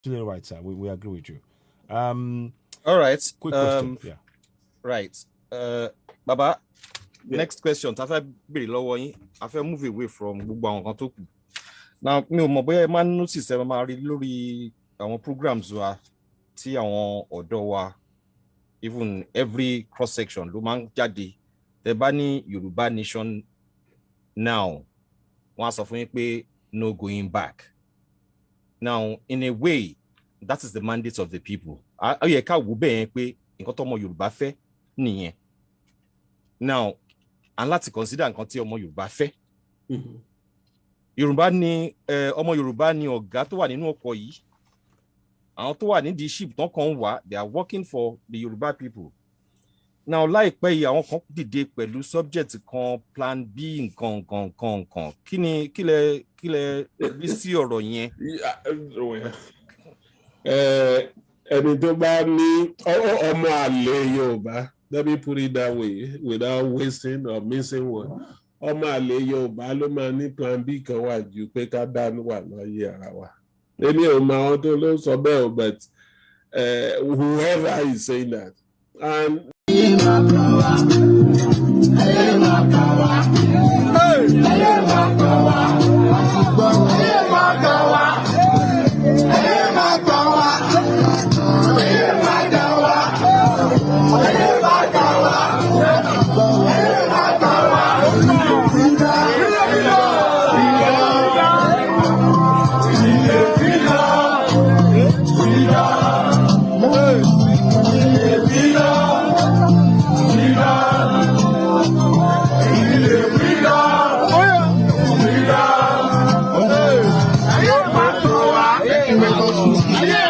Absolutely right, sir. We agree with you. All right. Quick question. Yeah. Right. Baba, next question. I feel move away from now. Me mo boya man notice e ma rí lórí àwọn programs wa tí àwọn ọ̀dọ́ wa even every cross section ló máa ń jáde. Tẹ́ bá ní Yoruba Nation now, wọ́n á sọ fún yín pé no going back. Now, in a way, that is the mandate of the people. Ó yẹ ká wò bẹ́ẹ̀ yẹn pé nǹkan tó ọmọ Yorùbá fẹ́ nìyẹn. Now, and láti consider nǹkan tí ọmọ Yorùbá fẹ́. Yorùbá ni ọmọ Yorùbá ni ọ̀gá tó wà nínú ọkọ̀ yìí. Àwọn tó wà nídìí ship tán kan wà, they are working for the Yoruba people. Now, láìpẹ́ yìí àwọn kan dìde pẹ̀lú subject kan plan B nǹkan. Kí lẹ rí sí ọ̀rọ̀ yẹn? Ẹni tó bá ní ọmọ àlè Yorùbá, let me put it that way without wasting or missing word. Ọmọ àlè Yorùbá ló máa ní plan B kan wà ju pé ká dánú wà láyé ara wa. Èmi ò mọ àwọn tó ló sọ bẹ́ẹ̀ o, but whoever is saying that. And Yeah.